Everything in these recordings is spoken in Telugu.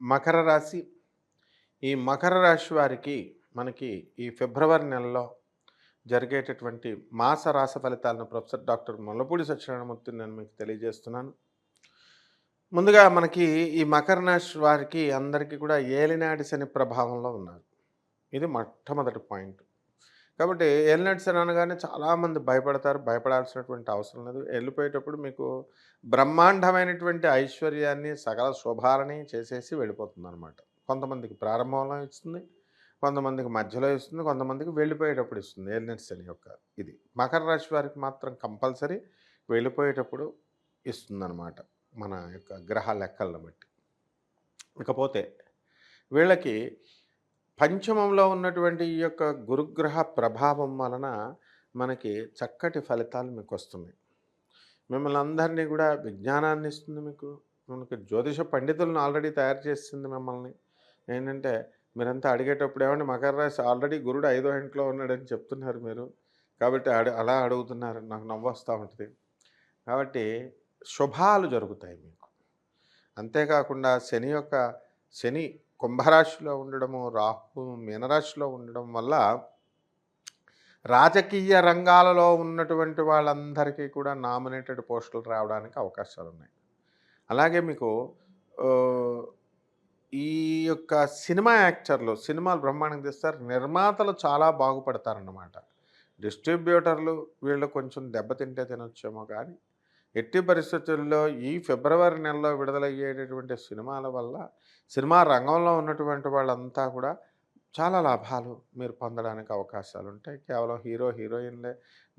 మకర రాశి. ఈ మకర రాశి వారికి మనకి ఈ ఫిబ్రవరి నెలలో జరిగేటటువంటి మాస రాశి ఫలితాలను ప్రొఫెసర్ డాక్టర్ ముల్లపూడి సత్యనారాయణమూర్తి నేను మీకు తెలియజేస్తున్నాను. ముందుగా మనకి ఈ మకర రాశి వారికి అందరికీ కూడా ఏలినాటి శని ప్రభావంలో ఉన్నారు. ఇది మొట్టమొదటి పాయింట్. కాబట్టి ఏలినాటి శని అనగానే చాలామంది భయపడతారు. భయపడాల్సినటువంటి అవసరం లేదు. వెళ్ళిపోయేటప్పుడు మీకు బ్రహ్మాండమైనటువంటి ఐశ్వర్యాన్ని, సకల శుభాలని చేసేసి వెళ్ళిపోతుందనమాట. కొంతమందికి ప్రారంభంలో ఇస్తుంది, కొంతమందికి మధ్యలో ఇస్తుంది, కొంతమందికి వెళ్ళిపోయేటప్పుడు ఇస్తుంది. ఏలినాటి శని యొక్క ఇది. మకర రాశి వారికి మాత్రం కంపల్సరీ వెళ్ళిపోయేటప్పుడు ఇస్తుందన్నమాట. మన యొక్క గ్రహ లెక్కలను బట్టి. ఇకపోతే వీళ్ళకి పంచమంలో ఉన్నటువంటి ఈ యొక్క గురుగ్రహ ప్రభావం వలన మనకి చక్కటి ఫలితాలు మీకు వస్తున్నాయి. మిమ్మల్ని అందరినీ కూడా విజ్ఞానాన్ని ఇస్తుంది మీకు. మనకి జ్యోతిష పండితులను ఆల్రెడీ తయారు చేస్తుంది మిమ్మల్ని. ఏంటంటే మీరంతా అడిగేటప్పుడు ఏమంటే మకర రాశి ఆల్రెడీ గురుడు 5వ ఇంట్లో ఉన్నాడని చెప్తున్నారు మీరు. కాబట్టి అలా అడుగుతున్నారు. నాకు నవ్వొస్తూ ఉంటుంది. కాబట్టి శుభాలు జరుగుతాయి మీకు. అంతేకాకుండా శని కుంభరాశిలో ఉండడము, రాహు మీనరాశిలో ఉండడం వల్ల రాజకీయ రంగాలలో ఉన్నటువంటి వాళ్ళందరికీ కూడా నామినేటెడ్ పోస్టులు రావడానికి అవకాశాలున్నాయి. అలాగే మీకు ఈ యొక్క సినిమా యాక్టర్లు సినిమాలు బ్రహ్మాండంగా తీస్తారు. నిర్మాతలు చాలా బాగుపడతారన్నమాట. డిస్ట్రిబ్యూటర్లు వీళ్ళు కొంచెం దెబ్బతింటే తినొచ్చేమో కానీ ఎట్టి పరిస్థితుల్లో ఈ ఫిబ్రవరి నెలలో విడుదలయ్యేటటువంటి సినిమాల వల్ల సినిమా రంగంలో ఉన్నటువంటి వాళ్ళంతా కూడా చాలా లాభాలు మీరు పొందడానికి అవకాశాలు ఉంటాయి. కేవలం హీరో హీరోయిన్లే,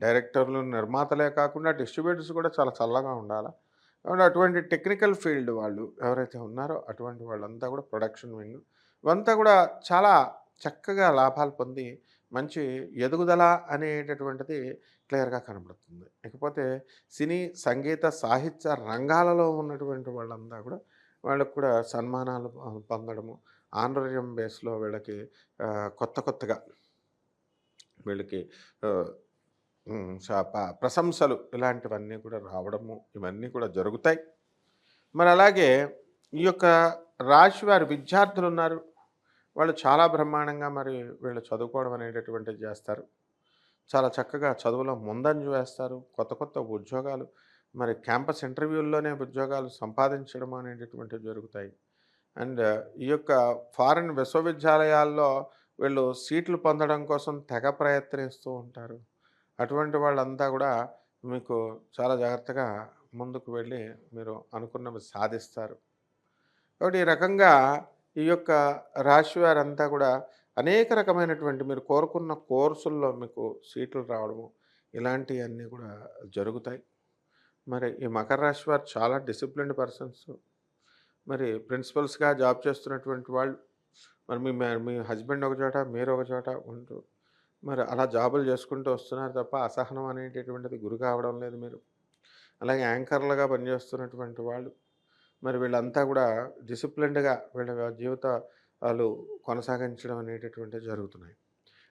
డైరెక్టర్లు నిర్మాతలే కాకుండా డిస్ట్రిబ్యూటర్స్ కూడా చాలా చల్లగా ఉండాలి. కాబట్టి అటువంటి టెక్నికల్ ఫీల్డ్ వాళ్ళు ఎవరైతే ఉన్నారో అటువంటి వాళ్ళంతా కూడా ప్రొడక్షన్ వింగ్ ఇవంతా కూడా చాలా చక్కగా లాభాలు పొంది మంచి ఎదుగుదల అనేటటువంటిది క్లియర్గా కనబడుతుంది. ఇకపోతే సినీ, సంగీత, సాహిత్య రంగాలలో ఉన్నటువంటి వాళ్ళంతా కూడా వాళ్ళకు కూడా సన్మానాలు పొందడము, ఆనరేరియం బేస్లో వీళ్ళకి కొత్తగా వీళ్ళకి ప్రశంసలు ఇలాంటివన్నీ కూడా రావడము ఇవన్నీ కూడా జరుగుతాయి. మరి అలాగే ఈ యొక్క రాశి వారి విద్యార్థులు ఉన్నారు. వాళ్ళు చాలా బ్రహ్మాండంగా మరి వీళ్ళు చదువుకోవడం అనేటటువంటిది చేస్తారు. చాలా చక్కగా చదువులో ముందంజ వేస్తారు. కొత్త ఉద్యోగాలు మరి క్యాంపస్ ఇంటర్వ్యూల్లోనే ఉద్యోగాలు సంపాదించడం అనేటటువంటివి జరుగుతాయి. అండ్ ఈ యొక్క ఫారిన్ విశ్వవిద్యాలయాల్లో వీళ్ళు సీట్లు పొందడం కోసం తెగ ప్రయత్నిస్తూ ఉంటారు. అటువంటి వాళ్ళంతా కూడా మీకు చాలా జాగ్రత్తగా ముందుకు వెళ్ళి మీరు అనుకున్నవి సాధిస్తారు. కాబట్టి ఈ రకంగా ఈ యొక్క రాశి వారంతా కూడా అనేక రకమైనటువంటి మీరు కోరుకున్న కోర్సుల్లో మీకు సీట్లు రావడము ఇలాంటివన్నీ కూడా జరుగుతాయి. మరి ఈ మకర రాశి వారు చాలా డిసిప్లిన్డ్ పర్సన్స్. మరి ప్రిన్సిపల్స్గా జాబ్ చేస్తున్నటువంటి వాళ్ళు మరి మీ హస్బెండ్ ఒక చోట, మీరు ఒక చోట ఉంటూ మరి అలా జాబులు చేసుకుంటూ వస్తున్నారు తప్ప అసహనం అనేటటువంటిది గురి కావడం లేదు మీరు. అలాగే యాంకర్లుగా పనిచేస్తున్నటువంటి వాళ్ళు మరి వీళ్ళంతా కూడా డిసిప్లిన్డ్గా వీళ్ళ జీవితాలు కొనసాగించడం అనేటటువంటివి జరుగుతున్నాయి.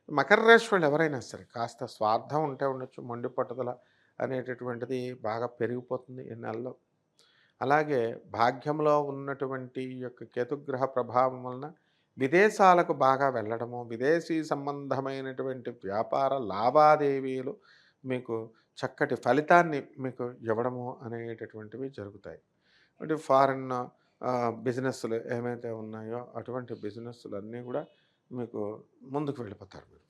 మకర రాశి వాళ్ళు ఎవరైనా సరే కాస్త స్వార్థం ఉంటే ఉండొచ్చు, మొండి పట్టుదల అనేటటువంటిది బాగా పెరిగిపోతుంది ఈ నెలలో. అలాగే భాగ్యంలో ఉన్నటువంటి ఈ యొక్క కేతుగ్రహ ప్రభావం వలన విదేశాలకు బాగా వెళ్ళడము, విదేశీ సంబంధమైనటువంటి వ్యాపార లావాదేవీలు మీకు చక్కటి ఫలితాన్ని మీకు ఇవ్వడము అనేటటువంటివి జరుగుతాయి. అంటే ఫారిన్ బిజినెస్లు ఏమైతే ఉన్నాయో అటువంటి బిజినెస్లు అన్నీ కూడా మీకు ముందుకు వెళ్ళిపోతారు మీరు.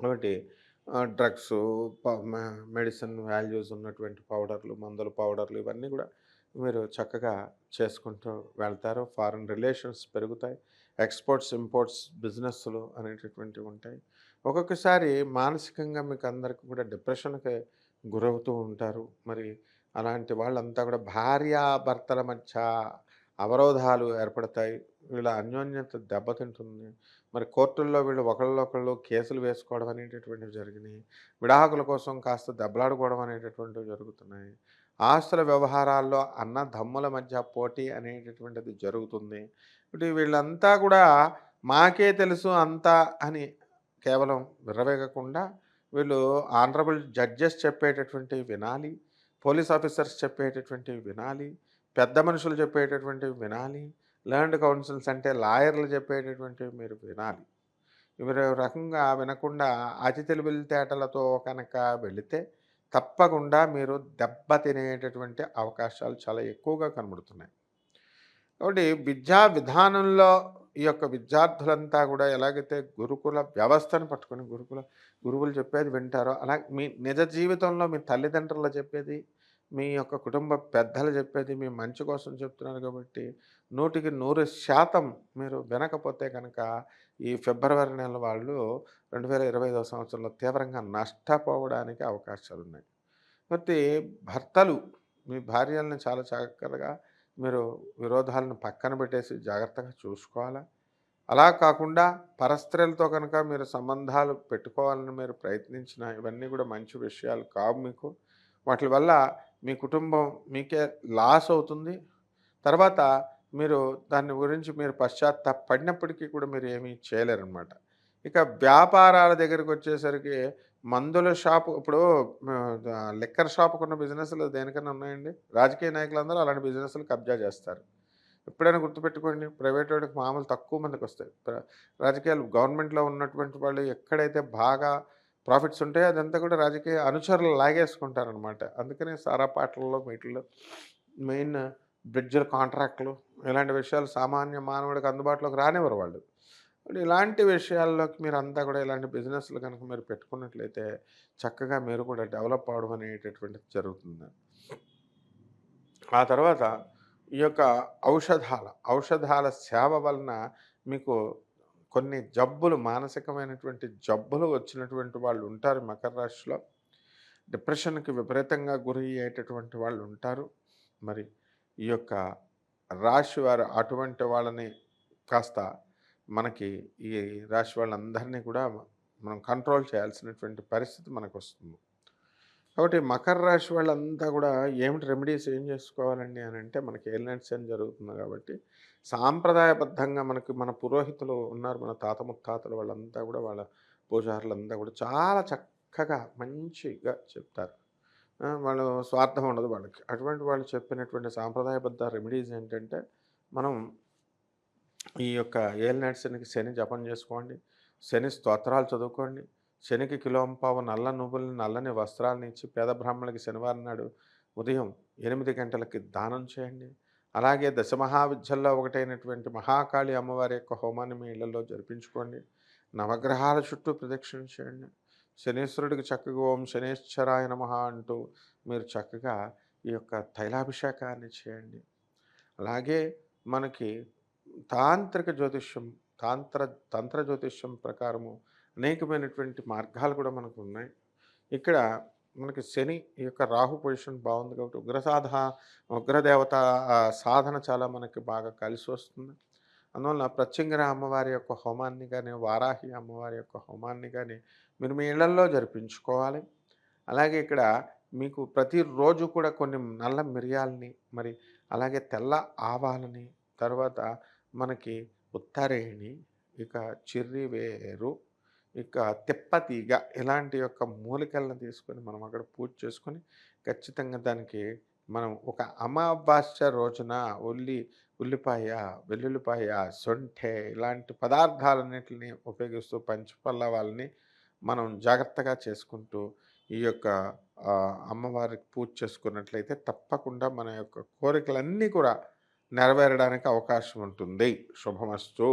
కాబట్టి డ్రగ్స్, మెడిసిన్ వాల్యూస్ ఉన్నటువంటి పౌడర్లు, మందుల పౌడర్లు ఇవన్నీ కూడా మీరు చక్కగా చేసుకుంటూ వెళ్తారు. ఫారిన్ రిలేషన్స్ పెరుగుతాయి. ఎక్స్పోర్ట్స్, ఇంపోర్ట్స్ బిజినెస్లు అనేటటువంటివి ఉంటాయి. ఒక్కొక్కసారి మానసికంగా మీకు అందరికీ కూడా డిప్రెషన్కి గురవుతూ ఉంటారు. మరి అలాంటి వాళ్ళంతా కూడా భార్యాభర్తల మధ్య అవరోధాలు ఏర్పడతాయి. వీళ్ళ అన్యోన్యత దెబ్బతింటుంది. మరి కోర్టుల్లో వీళ్ళు ఒకళ్ళొకళ్ళు కేసులు వేసుకోవడం అనేటటువంటివి జరిగినాయి. విడాకుల కోసం కాస్త దెబ్బలాడుకోవడం అనేటటువంటివి జరుగుతున్నాయి. ఆస్తుల వ్యవహారాల్లో అన్నదమ్ముల మధ్య పోటీ అనేటటువంటిది జరుగుతుంది. ఇప్పుడు వీళ్ళంతా కూడా మాకే తెలుసు అంతా అని కేవలం విర్రవేగకుండా వీళ్ళు ఆనరబుల్ జడ్జెస్ చెప్పేటటువంటివి వినాలి, పోలీస్ ఆఫీసర్స్ చెప్పేటటువంటివి వినాలి, పెద్ద మనుషులు చెప్పేటటువంటివి వినాలి, లెర్న్డ్ కౌన్సిల్స్ అంటే లాయర్లు చెప్పేటటువంటివి మీరు వినాలి. ఇవి రకంగా వినకుండా అతి తెలివితేటలతో కనుక వెళితే తప్పకుండా మీరు దెబ్బ తినేటటువంటి అవకాశాలు చాలా ఎక్కువగా కనబడుతున్నాయి. కాబట్టి విద్యా విధానంలో ఈ యొక్క విద్యార్థులంతా కూడా ఎలాగైతే గురుకుల వ్యవస్థను పట్టుకొని గురువులు చెప్పేది వింటారో, అలా మీ నిజ జీవితంలో మీ తల్లిదండ్రులు చెప్పేది, మీ యొక్క కుటుంబ పెద్దలు చెప్పేది మీ మంచి కోసం చెప్తున్నారు కాబట్టి 100% మీరు వినకపోతే కనుక ఈ ఫిబ్రవరి నెల వాళ్ళు 2025వ సంవత్సరంలో తీవ్రంగా నష్టపోవడానికి అవకాశాలున్నాయి. కాబట్టి భర్తలు మీ భార్యలను చాలా జాగ్రత్తగా మీరు విరోధాలను పక్కన పెట్టేసి జాగ్రత్తగా చూసుకోవాలా. అలా కాకుండా పరస్త్రీలతో కనుక మీరు సంబంధాలు పెట్టుకోవాలని మీరు ప్రయత్నించినా ఇవన్నీ కూడా మంచి విషయాలు కావు మీకు. వాటి వల్ల మీ కుటుంబం మీకే లాస్ అవుతుంది. తర్వాత మీరు దాని గురించి మీరు పశ్చాత్తాపడినప్పటికీ కూడా మీరు ఏమీ చేయలేరనమాట. ఇక వ్యాపారాల దగ్గరికొచ్చేసరికి మందుల షాపు ఇప్పుడు లిక్కర్ షాపుకున్న బిజినెస్‌లు దేనికన్నా ఉన్నాయండి? రాజకీయ నాయకులందరూ అలాంటి బిజినెస్‌లు కబ్జా చేస్తారు. ఎప్పుడైనా గుర్తుపెట్టుకోండి. ప్రైవేట్ వాడికి మామూలు తక్కువ మందికొస్తాయి. రాజకీయాలు గవర్నమెంట్‌లో ఉన్నటువంటి వాళ్ళు ఎక్కడైతే బాగా ప్రాఫిట్స్ ఉంటాయో అదంతా కూడా రాజకీయ అనుచరులు లాగేసుకుంటారనమాట. అందుకనే సారా పాటలలో వీటిల్లో మెయిన్ బ్రిడ్జ్‌ల కాంట్రాక్ట్‌లు ఇలాంటి విషయాలు సామాన్య మానవుడికి అందుబాటులోకి రానివ్వరు వాళ్ళు. మరి ఇలాంటి విషయాల్లోకి మీరంతా కూడా ఇలాంటి బిజినెస్‌లు కనుక మీరు పెట్టుకున్నట్లయితే చక్కగా మీరు కూడా డెవలప్ అవ్వడం అనేటటువంటిది జరుగుతుంది. ఆ తర్వాత ఈ యొక్క ఔషధాల సేవ వలన మీకు కొన్ని జబ్బులు మానసికమైనటువంటి జబ్బులు వచ్చినటువంటి వాళ్ళు ఉంటారు మకర రాశిలో. డిప్రెషన్‌కి విపరీతంగా గురయ్యేటటువంటి వాళ్ళు ఉంటారు. మరి ఈ యొక్క రాశి వారు అటువంటి వాళ్ళని కాస్త మనకి ఈ రాశి వాళ్ళందరినీ కూడా మనం కంట్రోల్ చేయాల్సినటువంటి పరిస్థితి మనకొస్తుంది. కాబట్టి మకర రాశి వాళ్ళంతా కూడా ఏమిటి రెమెడీస్ ఏం చేసుకోవాలండి అని అంటే మనకి ఏలినాటి శని జరుగుతుంది కాబట్టి సాంప్రదాయబద్ధంగా మనకి మన పురోహితులు ఉన్నారు, మన తాత ముత్తాతలు వాళ్ళంతా కూడా వాళ్ళ పూజారులంతా కూడా చాలా చక్కగా మంచిగా చెప్తారు. వాళ్ళు స్వార్థం ఉండదు వాళ్ళకి. అటువంటి వాళ్ళు చెప్పినటువంటి సాంప్రదాయబద్ధ రెమెడీస్ ఏంటంటే మనం ఈ యొక్క ఏలినాటి శనికి శని జపం చేసుకోండి, శని స్తోత్రాలు చదువుకోండి, శనికి కిలోంపావు నల్ల నువ్వులని నల్లని వస్త్రాలను ఇచ్చి పేద బ్రాహ్మణులకి శనివారం నాడు ఉదయం 8 గంటలకి దానం చేయండి. అలాగే దశమహావిద్యల్లో ఒకటైనటువంటి మహాకాళి అమ్మవారి యొక్క హోమాన్ని మీ ఇళ్లలో జరిపించుకోండి. నవగ్రహాల చుట్టూ ప్రదక్షిణ చేయండి. శనీశ్వరుడికి చక్కగా ఓం శనేశ్వరాయ నమః అంటూ మీరు చక్కగా ఈ యొక్క తైలాభిషేకాన్ని చేయండి. అలాగే మనకి తాంత్రిక జ్యోతిష్యం, తంత్ర జ్యోతిష్యం ప్రకారము అనేకమైనటువంటి మార్గాలు కూడా మనకు ఉన్నాయి. ఇక్కడ మనకి శని ఈ యొక్క రాహు పొజిషన్ బాగుంది కాబట్టి ఉగ్రదేవత సాధన చాలా మనకి బాగా కలిసి వస్తుంది. అందువల్ల ప్రత్యంగిర అమ్మవారి యొక్క హోమాన్ని కానీ, వారాహి అమ్మవారి యొక్క హోమాన్ని కానీ మీరు మీ ఇళ్లల్లో జరిపించుకోవాలి. అలాగే ఇక్కడ మీకు ప్రతిరోజు కూడా కొన్ని నల్ల మిరియాలని, మరి అలాగే తెల్ల ఆవాలని, తర్వాత మనకి ఉత్తరేణి, ఇక చిర్రివేరు, ఇక తిప్పతీగ ఇలాంటి యొక్క మూలికలను తీసుకొని మనం అక్కడ పూజ చేసుకొని ఖచ్చితంగా దానికి మనం ఒక అమావాస్య రోజున ఉల్లిపాయ, వెల్లుల్లిపాయ, సొంఠె ఇలాంటి పదార్థాలన్నిటిని ఉపయోగిస్తూ పంచపల్లవాలని మనం జాగ్రత్తగా చేసుకుంటూ ఈ యొక్క అమ్మవారికి పూజ చేసుకున్నట్లయితే తప్పకుండా మన యొక్క కోరికలన్నీ కూడా నెరవేరడానికి అవకాశం ఉంటుంది. శుభమస్తు.